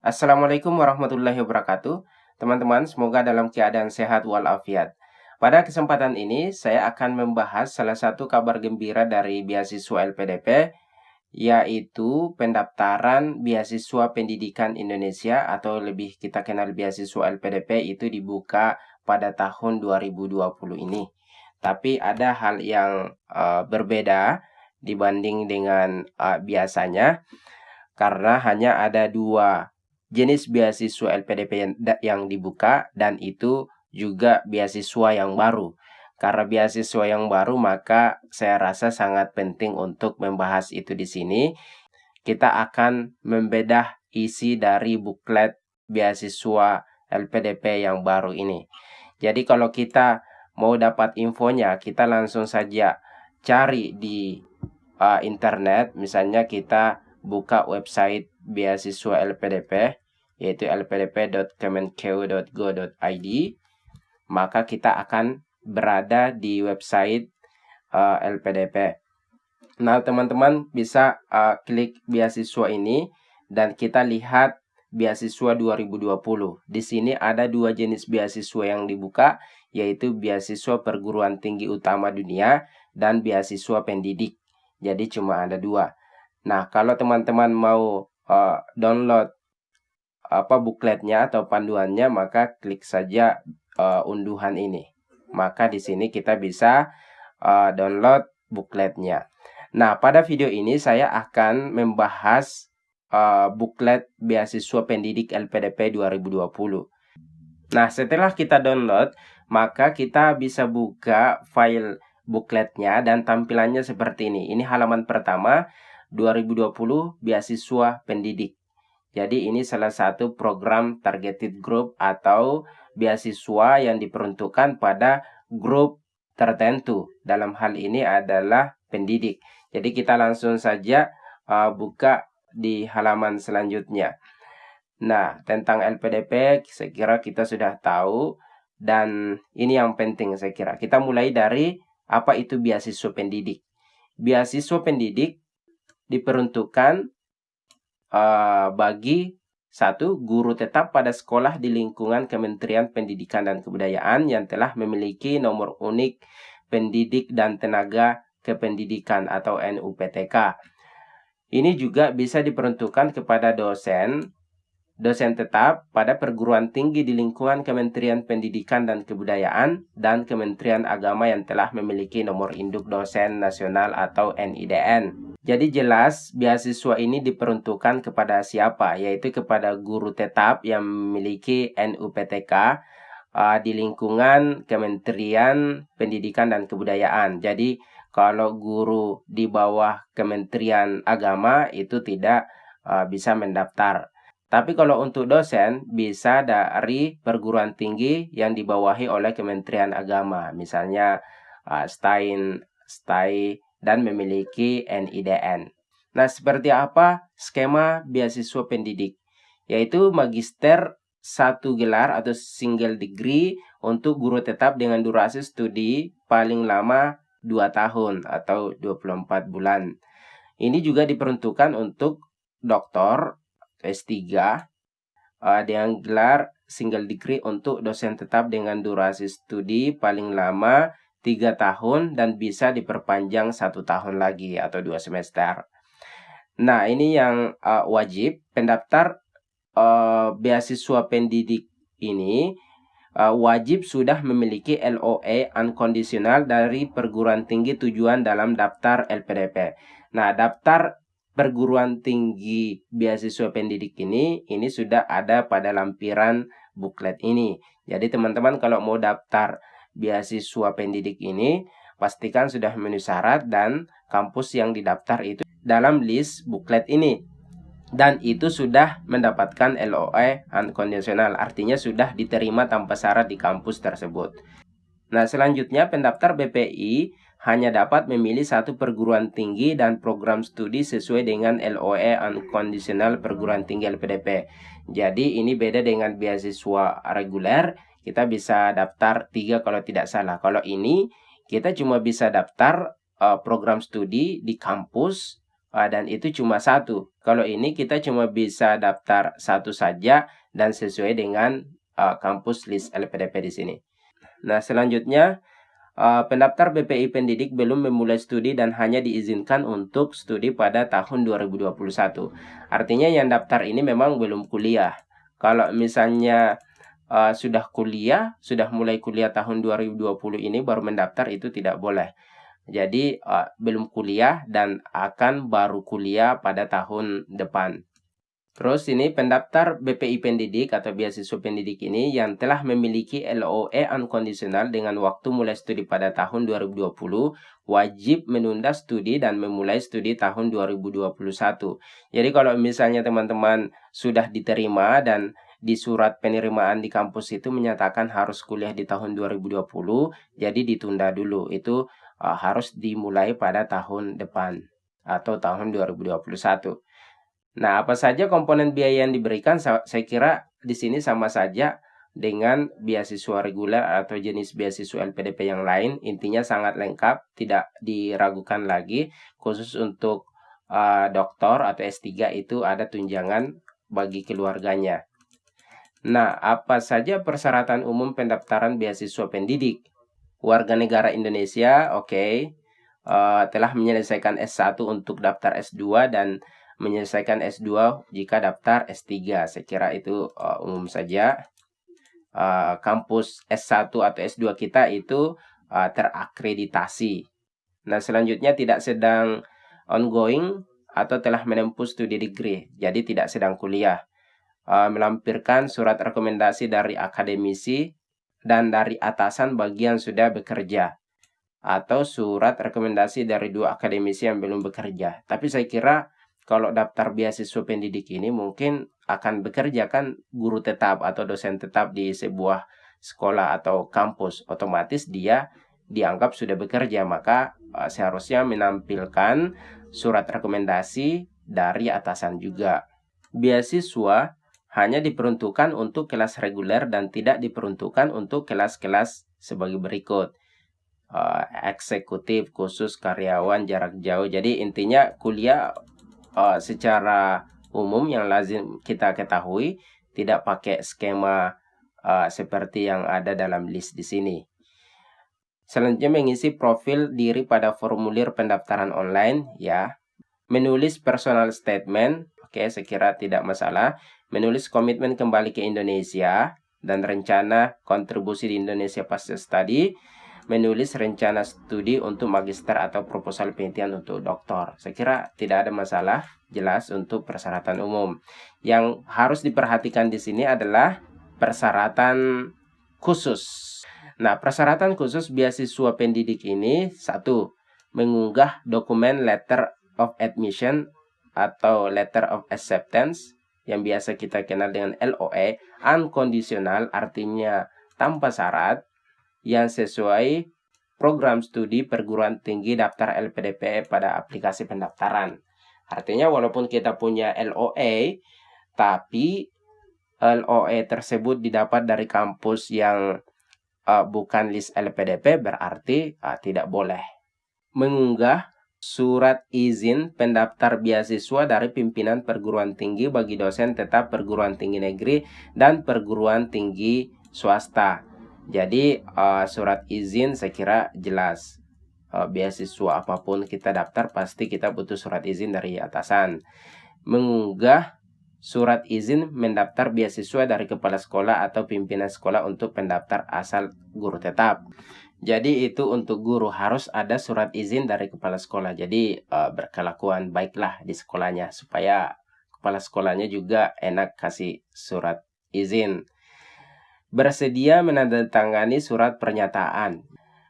Assalamualaikum warahmatullahi wabarakatuh. Teman-teman, semoga dalam keadaan sehat walafiat. Pada kesempatan ini, saya akan membahas salah satu kabar gembira dari beasiswa LPDP, yaitu pendaftaran beasiswa pendidikan Indonesia atau lebih kita kenal beasiswa LPDP itu dibuka pada tahun 2020 ini. Tapi ada hal yang berbeda dibanding dengan biasanya karena hanya ada dua jenis beasiswa LPDP yang dibuka dan itu juga beasiswa yang baru. Karena beasiswa yang baru maka saya rasa sangat penting untuk membahas itu di sini. Kita akan membedah isi dari buklet beasiswa LPDP yang baru ini. Jadi kalau kita mau dapat infonya, kita langsung saja cari di internet. Misalnya kita buka website beasiswa LPDP, yaitu lpdp.kemenkeu.go.id, maka kita akan berada di website LPDP. Nah, teman-teman bisa klik beasiswa ini dan kita lihat beasiswa 2020. Di sini ada dua jenis beasiswa yang dibuka, yaitu beasiswa perguruan tinggi utama dunia dan beasiswa pendidik. Jadi cuma ada dua. Nah, kalau teman-teman mau download bukletnya atau panduannya, maka klik saja unduhan ini. Maka di sini kita bisa download bukletnya. Nah, pada video ini saya akan membahas buklet beasiswa pendidik LPDP 2020. Nah, setelah kita download, maka kita bisa buka file bukletnya dan tampilannya seperti ini. Ini halaman pertama, 2020 beasiswa pendidik. Jadi ini salah satu program targeted group atau beasiswa yang diperuntukkan pada grup tertentu. Dalam hal ini adalah pendidik. Jadi kita langsung saja buka di halaman selanjutnya. Nah, tentang LPDP saya kira kita sudah tahu dan ini yang penting saya kira. Kita mulai dari apa itu beasiswa pendidik. Beasiswa pendidik diperuntukkan bagi satu guru tetap pada sekolah di lingkungan Kementerian Pendidikan dan Kebudayaan yang telah memiliki nomor unik pendidik dan tenaga kependidikan atau NUPTK. Ini juga bisa diperuntukkan kepada dosen tetap pada perguruan tinggi di lingkungan Kementerian Pendidikan dan Kebudayaan dan Kementerian Agama yang telah memiliki nomor induk dosen nasional atau NIDN. Jadi jelas beasiswa ini diperuntukkan kepada siapa, yaitu kepada guru tetap yang memiliki NUPTK di lingkungan Kementerian Pendidikan dan Kebudayaan. Jadi kalau guru di bawah Kementerian Agama itu tidak bisa mendaftar. Tapi kalau untuk dosen bisa dari perguruan tinggi yang dibawahi oleh Kementerian Agama, misalnya STAI dan memiliki NIDN. Nah, seperti apa skema beasiswa pendidik? Yaitu magister 1 gelar atau single degree untuk guru tetap dengan durasi studi paling lama 2 tahun atau 24 bulan. Ini juga diperuntukkan untuk doktor S3 dengan gelar single degree untuk dosen tetap dengan durasi studi paling lama 3 tahun dan bisa diperpanjang 1 tahun lagi atau 2 semester. Nah, ini yang wajib pendaftar beasiswa pendidik ini wajib sudah memiliki LOE unconditional dari perguruan tinggi tujuan dalam daftar LPDP. Nah, daftar perguruan tinggi beasiswa pendidik ini sudah ada pada lampiran buklet ini. Jadi teman-teman kalau mau daftar beasiswa pendidik ini pastikan sudah memenuhi syarat dan kampus yang didaftar itu dalam list buklet ini. Dan itu sudah mendapatkan LOE unconditional, artinya sudah diterima tanpa syarat di kampus tersebut. Nah, selanjutnya pendaftar BPI hanya dapat memilih satu perguruan tinggi dan program studi sesuai dengan LOE unconditional perguruan tinggi LPDP. Jadi ini beda dengan beasiswa reguler, kita bisa daftar 3 kalau tidak salah. Kalau ini kita cuma bisa daftar program studi di kampus dan itu cuma satu. Kalau ini kita cuma bisa daftar satu saja dan sesuai dengan kampus list LPDP di sini. Nah, selanjutnya pendaftar BPI Pendidik belum memulai studi dan hanya diizinkan untuk studi pada tahun 2021. Artinya yang daftar ini memang belum kuliah. Kalau misalnya sudah kuliah, sudah mulai kuliah tahun 2020 ini baru mendaftar, itu tidak boleh. Jadi belum kuliah dan akan baru kuliah pada tahun depan. Terus ini pendaftar BPI Pendidik atau beasiswa pendidik ini yang telah memiliki LOE unconditional dengan waktu mulai studi pada tahun 2020 wajib menunda studi dan memulai studi tahun 2021. Jadi kalau misalnya teman-teman sudah diterima dan di surat penerimaan di kampus itu menyatakan harus kuliah di tahun 2020, jadi ditunda dulu. Itu harus dimulai pada tahun depan atau tahun 2021. Nah, apa saja komponen biaya yang diberikan? Saya kira di sini sama saja dengan beasiswa reguler atau jenis beasiswa LPDP yang lain. Intinya sangat lengkap, tidak diragukan lagi. Khusus untuk doktor atau S3 itu ada tunjangan bagi keluarganya. Nah, apa saja persyaratan umum pendaftaran beasiswa pendidik? Warga negara Indonesia, oke. Telah menyelesaikan S1 untuk daftar S2 dan menyelesaikan S2 jika daftar S3. Saya kira itu umum saja. Kampus S1 atau S2 kita itu terakreditasi. Nah, selanjutnya tidak sedang ongoing atau telah menempuh studi degree, jadi tidak sedang kuliah. Melampirkan surat rekomendasi dari akademisi dan dari atasan bagi yang sudah bekerja, atau surat rekomendasi dari 2 akademisi yang belum bekerja. Tapi saya kira kalau daftar beasiswa pendidik ini mungkin akan bekerja kan guru tetap atau dosen tetap di sebuah sekolah atau kampus, otomatis dia dianggap sudah bekerja, maka seharusnya menampilkan surat rekomendasi dari atasan juga. Beasiswa hanya diperuntukkan untuk kelas reguler dan tidak diperuntukkan untuk kelas-kelas sebagai berikut. Eksekutif, khusus, karyawan, jarak jauh. Jadi intinya kuliah secara umum yang lazim kita ketahui tidak pakai skema seperti yang ada dalam list di sini. Selanjutnya mengisi profil diri pada formulir pendaftaran online, ya. Menulis personal statement, oke, saya kira tidak masalah. Menulis komitmen kembali ke Indonesia dan rencana kontribusi di Indonesia pasca studi. Menulis rencana studi untuk magister atau proposal penelitian untuk doktor. Saya kira tidak ada masalah, jelas untuk persyaratan umum. Yang harus diperhatikan di sini adalah persyaratan khusus. Nah, persyaratan khusus beasiswa pendidik ini, 1. Mengunggah dokumen letter of admission atau letter of acceptance yang biasa kita kenal dengan LOE, unconditional, artinya tanpa syarat, yang sesuai program studi perguruan tinggi daftar LPDP pada aplikasi pendaftaran. Artinya walaupun kita punya LOE, tapi LOE tersebut didapat dari kampus yang bukan list LPDP, berarti tidak boleh. Mengunggah surat izin pendaftar beasiswa dari pimpinan perguruan tinggi bagi dosen tetap perguruan tinggi negeri dan perguruan tinggi swasta. Jadi surat izin saya kira jelas. Beasiswa apapun kita daftar pasti kita butuh surat izin dari atasan. Mengunggah surat izin mendaftar beasiswa dari kepala sekolah atau pimpinan sekolah untuk pendaftar asal guru tetap. Jadi itu untuk guru harus ada surat izin dari kepala sekolah. Jadi berkelakuan baiklah di sekolahnya supaya kepala sekolahnya juga enak kasih surat izin. Bersedia menandatangani surat pernyataan.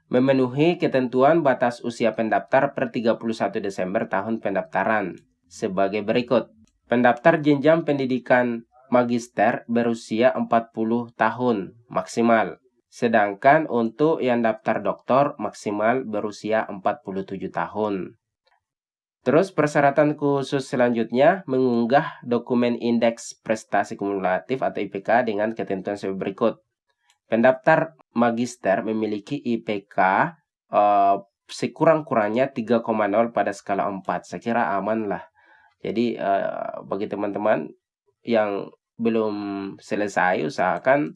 Memenuhi ketentuan batas usia pendaftar per 31 Desember tahun pendaftaran sebagai berikut. Pendaftar jenjang pendidikan magister berusia 40 tahun maksimal. Sedangkan untuk yang daftar doktor maksimal berusia 47 tahun. Terus persyaratan khusus selanjutnya mengunggah dokumen indeks prestasi kumulatif atau IPK dengan ketentuan sebagai berikut. Pendaftar magister memiliki IPK sekurang-kurangnya 3,0 pada skala 4. Saya kira aman lah. Jadi bagi teman-teman yang belum selesai, usahakan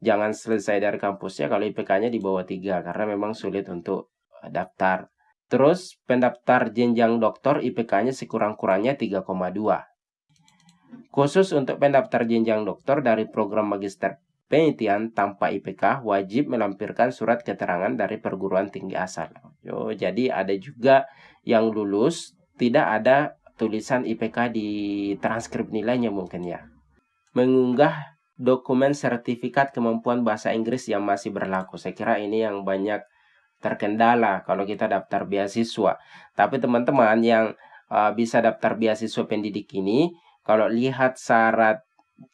jangan selesai dari kampusnya kalau IPK-nya di bawah 3, karena memang sulit untuk daftar. Terus pendaftar jenjang doktor IPK-nya sekurang-kurangnya 3,2. Khusus untuk pendaftar jenjang doktor dari program magister penelitian tanpa IPK wajib melampirkan surat keterangan dari perguruan tinggi asal. Jadi ada juga yang lulus tidak ada tulisan IPK di transkrip nilainya mungkin ya. Mengunggah dokumen sertifikat kemampuan bahasa Inggris yang masih berlaku. Saya kira ini yang banyak terkendala kalau kita daftar beasiswa. Tapi teman-teman yang bisa daftar beasiswa pendidik ini, kalau lihat syarat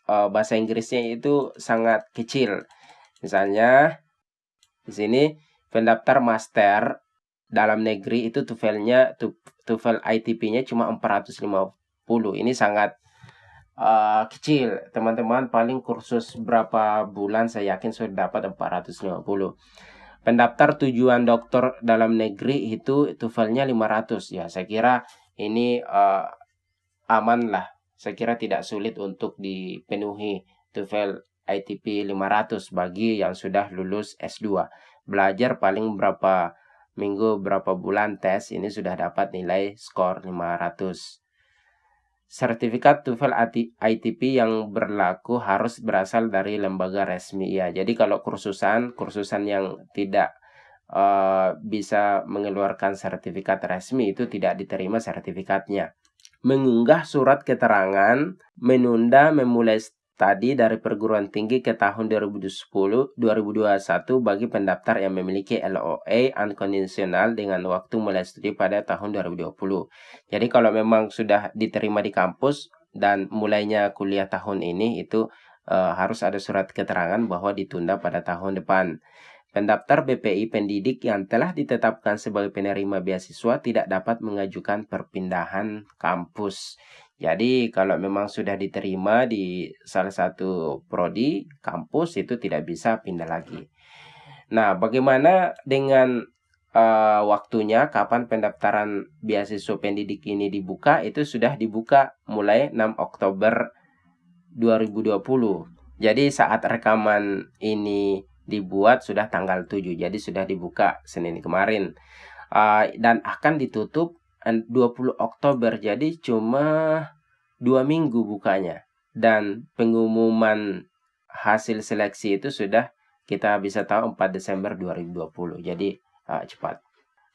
bahasa Inggrisnya itu sangat kecil. Misalnya di sini pendaftar master dalam negeri itu TOEFL ITP-nya cuma 450. Ini sangat kecil. Teman-teman paling kursus berapa bulan saya yakin sudah dapat 450. Pendaftar tujuan doktor dalam negeri itu TOEFL-nya 500 ya. Saya kira ini aman lah. Saya kira tidak sulit untuk dipenuhi TOEFL ITP 500 bagi yang sudah lulus S2. Belajar paling berapa minggu, berapa bulan tes, ini sudah dapat nilai skor 500. Sertifikat TOEFL ITP yang berlaku harus berasal dari lembaga resmi ya. Jadi kalau kursusan yang tidak bisa mengeluarkan sertifikat resmi itu tidak diterima sertifikatnya. Mengunggah surat keterangan menunda memulai studi dari perguruan tinggi ke tahun 2021 bagi pendaftar yang memiliki LOA unconditional dengan waktu mulai studi pada tahun 2020. Jadi kalau memang sudah diterima di kampus dan mulainya kuliah tahun ini itu harus ada surat keterangan bahwa ditunda pada tahun depan. Pendaftar BPI pendidik yang telah ditetapkan sebagai penerima beasiswa tidak dapat mengajukan perpindahan kampus. Jadi kalau memang sudah diterima di salah satu prodi kampus itu tidak bisa pindah lagi. Nah, bagaimana dengan waktunya kapan pendaftaran beasiswa pendidik ini dibuka? Itu sudah dibuka mulai 6 Oktober 2020. Jadi saat rekaman ini dibuat sudah tanggal 7. Jadi sudah dibuka Senin kemarin. Dan akan ditutup 20 Oktober. Jadi cuma 2 minggu bukanya. Dan pengumuman hasil seleksi itu sudah kita bisa tahu 4 Desember 2020. Jadi cepat.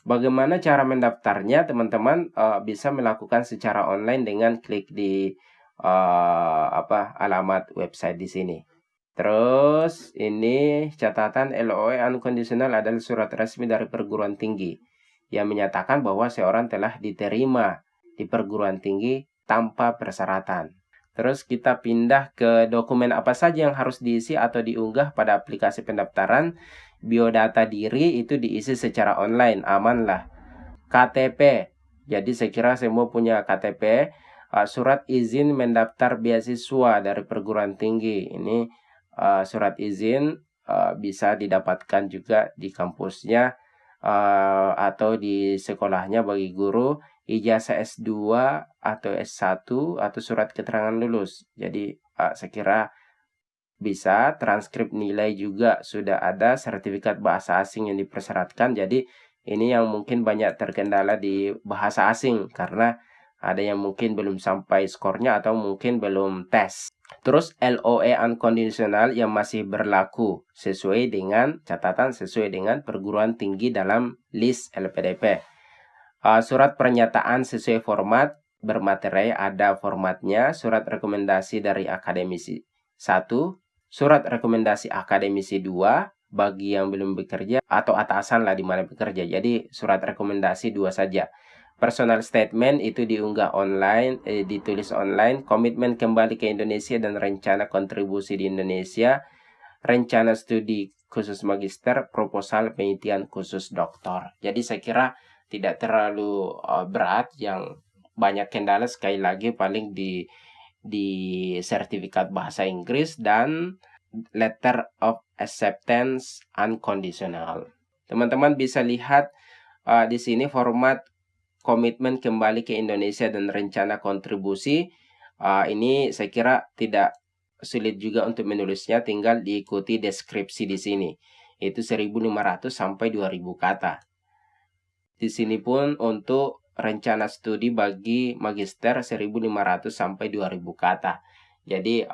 Bagaimana cara mendaftarnya? Teman-teman bisa melakukan secara online dengan klik di alamat website di sini. Terus ini catatan LOA unconditional adalah surat resmi dari perguruan tinggi yang menyatakan bahwa seorang telah diterima di perguruan tinggi tanpa persyaratan. Terus kita pindah ke dokumen apa saja yang harus diisi atau diunggah pada aplikasi pendaftaran. Biodata diri itu diisi secara online, aman lah. KTP, jadi saya kira semua punya KTP. Surat izin mendaftar beasiswa dari perguruan tinggi. Ini surat izin bisa didapatkan juga di kampusnya atau di sekolahnya bagi guru. Ijazah S2 atau S1 atau surat keterangan lulus. Jadi saya kira bisa. Transkrip nilai juga sudah ada. Sertifikat bahasa asing yang dipersyaratkan. Jadi ini yang mungkin banyak terkendala di bahasa asing karena ada yang mungkin belum sampai skornya atau mungkin belum tes. Terus LOA unconditional yang masih berlaku sesuai dengan catatan sesuai dengan perguruan tinggi dalam list LPDP. Surat pernyataan sesuai format bermaterai ada formatnya. Surat rekomendasi dari akademisi 1, surat rekomendasi akademisi 2 bagi yang belum bekerja atau atasan lah di mana bekerja. Jadi surat rekomendasi 2 saja. Personal statement itu diunggah online, ditulis online. Komitmen kembali ke Indonesia dan rencana kontribusi di Indonesia. Rencana studi khusus magister, proposal penelitian khusus doktor. Jadi saya kira tidak terlalu berat. Yang banyak kendala sekali lagi paling di sertifikat bahasa Inggris dan letter of acceptance unconditional. Teman-teman bisa lihat di sini format komitmen kembali ke Indonesia dan rencana kontribusi. Ini saya kira tidak sulit juga untuk menulisnya, tinggal diikuti deskripsi di sini. Itu 1.500 sampai 2.000 kata. Di sini pun untuk rencana studi bagi magister 1.500 sampai 2.000 kata. Jadi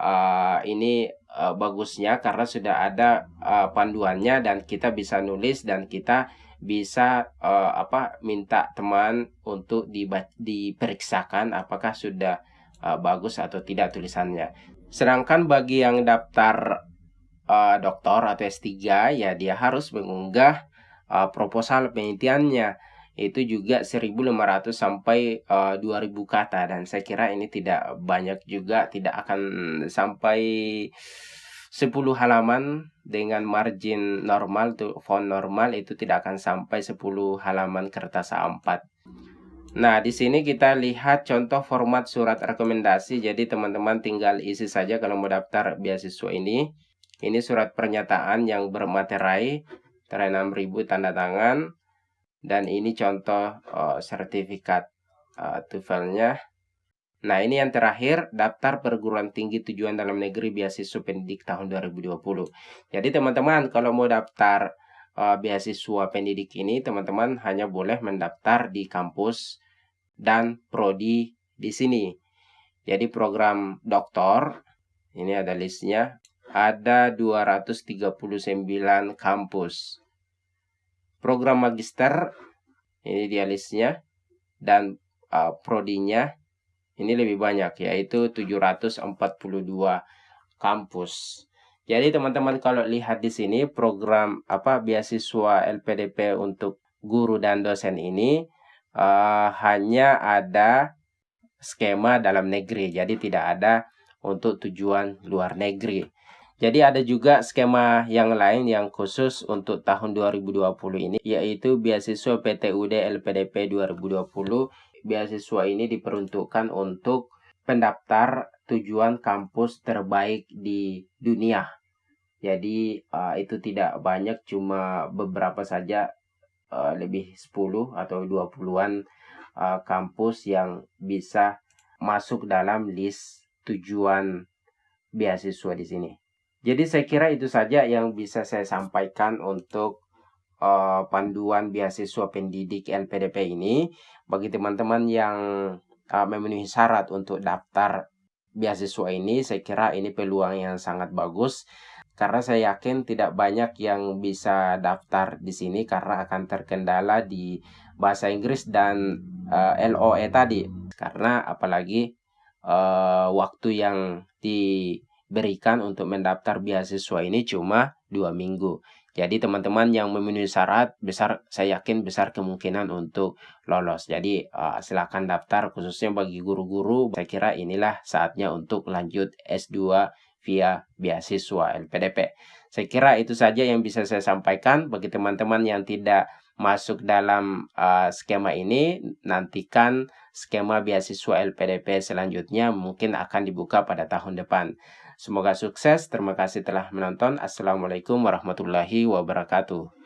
ini bagusnya karena sudah ada panduannya dan kita bisa nulis dan kita bisa minta teman untuk diperiksakan apakah sudah bagus atau tidak tulisannya. Sedangkan bagi yang daftar doktor atau S3 ya dia harus mengunggah proposal penelitiannya, itu juga 1.500 sampai 2.000 kata, dan saya kira ini tidak banyak juga, tidak akan sampai 10 halaman dengan margin normal tuh, font normal itu tidak akan sampai 10 halaman kertas A4. Nah, di sini kita lihat contoh format surat rekomendasi. Jadi teman-teman tinggal isi saja kalau mau daftar beasiswa ini. Ini surat pernyataan yang bermaterai 6.000 tanda tangan, dan ini contoh sertifikat TOEFL-nya. Nah, ini yang terakhir, daftar perguruan tinggi tujuan dalam negeri beasiswa pendidik tahun 2020. Jadi teman-teman kalau mau daftar beasiswa pendidik ini, teman-teman hanya boleh mendaftar di kampus dan prodi di sini. Jadi program doktor, ini ada listnya, ada 239 kampus. Program magister, ini dia listnya, dan prodinya ini lebih banyak, yaitu 742 kampus. Jadi teman-teman kalau lihat di sini program beasiswa LPDP untuk guru dan dosen ini hanya ada skema dalam negeri, jadi tidak ada untuk tujuan luar negeri. Jadi ada juga skema yang lain yang khusus untuk tahun 2020 ini, yaitu beasiswa PTUD LPDP 2020. Beasiswa ini diperuntukkan untuk pendaftar tujuan kampus terbaik di dunia. Jadi itu tidak banyak, cuma beberapa saja, lebih 10 atau 20-an kampus yang bisa masuk dalam list tujuan beasiswa di sini. Jadi saya kira itu saja yang bisa saya sampaikan untuk panduan beasiswa pendidik LPDP ini. Bagi teman-teman yang memenuhi syarat untuk daftar beasiswa ini, saya kira ini peluang yang sangat bagus. Karena saya yakin tidak banyak yang bisa daftar di sini karena akan terkendala di bahasa Inggris dan LOE tadi. Karena apalagi waktu yang diberikan untuk mendaftar beasiswa ini cuma 2 minggu. Jadi teman-teman yang memenuhi syarat besar, saya yakin besar kemungkinan untuk lolos. Jadi silakan daftar, khususnya bagi guru-guru. Saya kira inilah saatnya untuk lanjut S2 via beasiswa LPDP. Saya kira itu saja yang bisa saya sampaikan. Bagi teman-teman yang tidak masuk dalam skema ini, nantikan skema beasiswa LPDP selanjutnya mungkin akan dibuka pada tahun depan. Semoga sukses. Terima kasih telah menonton. Assalamualaikum warahmatullahi wabarakatuh.